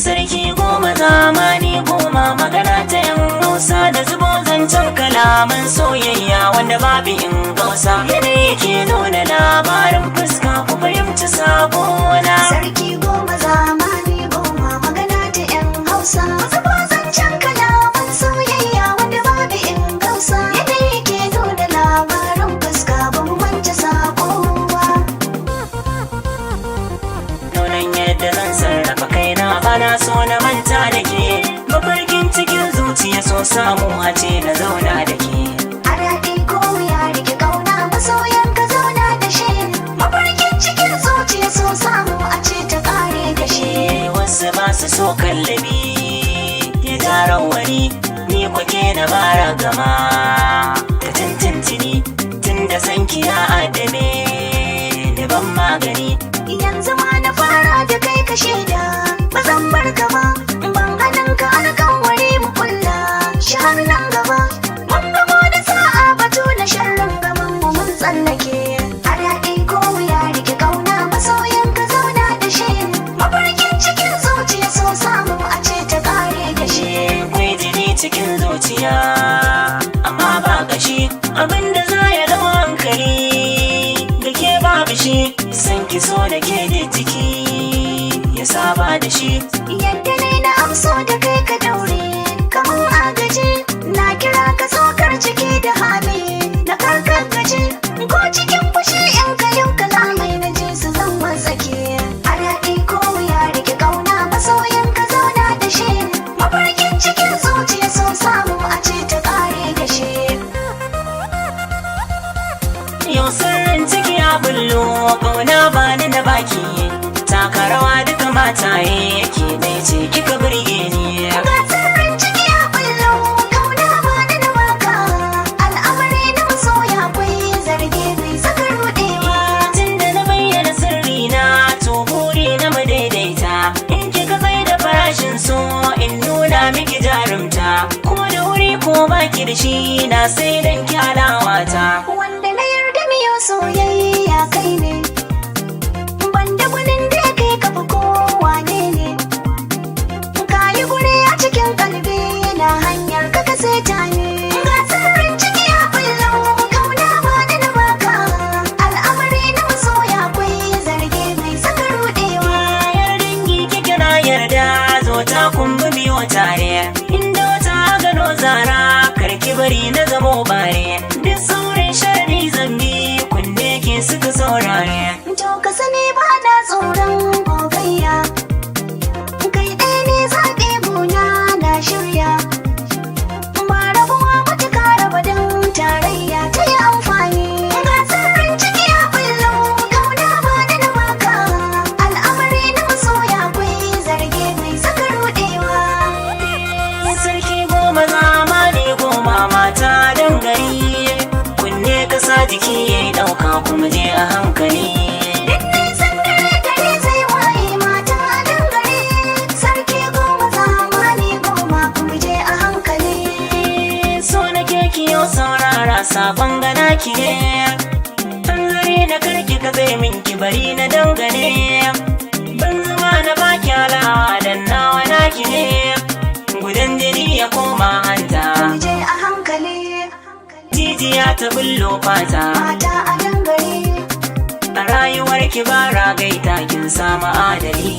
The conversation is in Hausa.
Sarki goma zamani goma magana ta yan Hausa da zubo zancen kalaman soyayya wanda babu in gausa. Yanayi ke nuna labarin fuska ku fahimci sabona. Sarki goma zamani goma magana ta yan Hausa. Zubo zancen kalaman soyayya wanda babu in gausa. Yanayi ke nuna labarin fuska ba mu manta sakowa. Nunan yadda zan sarrafa kaina bana so na manta da ke. Mafarkin cikin zuciya so samu a ce na zauna da ke. A daɗi ko ya rike kauna masoyan ka zauna da shi. Mafarkin cikin zuciya so samu a ce ta ƙare da shi. Wasu ba su so kallabi ya tara wani ni kwake na bara gama. Ta tintintini tun da san kiya adame da ban magani. Yanzu ma na fara da kai ka shaida ba zan bar ka ba. Ban hannun ka alƙawari mu kulla shahar nan gaba. Mun gamo da sa'a batu na sharrin gaban mu mun tsallake. A daɗi ko ya rike kauna masoyan ka zauna da shi. Mafarkin cikin zuciya so samu a ce ta ƙare da shi. Akwai jini cikin zuciya amma ba gashi abinda za ya dau hankali da ke babu shi. San ki so da ke da jiki ya saba da shi. Yadda ne na amso da kai ka daure kamar agaji. Na kira ka sokar ciki da hali na karkar gaji. Ko cikin fushi in ka yau kalamai na ji su zan wasake. A daɗi ko ya rike kauna masoyan ka zauna da shi. Mafarkin cikin zuciya so samu a ce ta ƙare da shi. Yau sirrin ciki ya bullo ƙauna bani na baki. Taka rawa duka mataye yake dai ce kika burge ni. Ga sirrin ciki ya bullo kauna ba da na baka. Al'amari na masoya kwai zarge bai saka ruɗewa. Tun da na bayyana sirri na to buri na mu daidaita. In kika kai da farashin so in nuna miki jarumta. Ko da wuri ko baki da shi na sai dan kyalawata. Wanda na yarda miyo soyayya kai ne. Banda gwanin da ya kai kafa kowa ne. Ka yi guri a cikin kalbi na hanyar ka ka saita ne. Ga sirrin ciki ya bullo kauna ba da na baka. Al'amari na masoya kwai zarge mai saka ruɗewa. Yar dangi kike na yarda zo ta kumbi biyo tare. Inda wata gano zara karki bari na zamo bare. Duk saurin sharri zambi kunne ke suka saurare. To ka sani ba na tsoron gogayya. Kai ɗaya ne zaɓe gona na shirya. Ba rabuwa matuka raba don tarayya ta yi amfani. Ga sirrin ciki ya bullo kauna ba da na baka. Al'amari na masoya kwai zarge mai saka ruɗewa. Sarki goma zamani goma mata dangari. Kunne kasa jiki ya ɗauka kuma je a hankali. Duk nisan dare gare zai waye mata a dangare. Sarki goma zamani goma kuma je a hankali. So na keki yau saurara sabon gana ki ne. Hanzari na karki ka zai min ki bari na dangane. Ban zama na baki alawa dan nawa naki ne. Gudan jini ya koma hanta. Mu je a hankali. Jijiya ta bullo fata. Mata a dangare. A rayuwar ki bara gaita kin samu adali.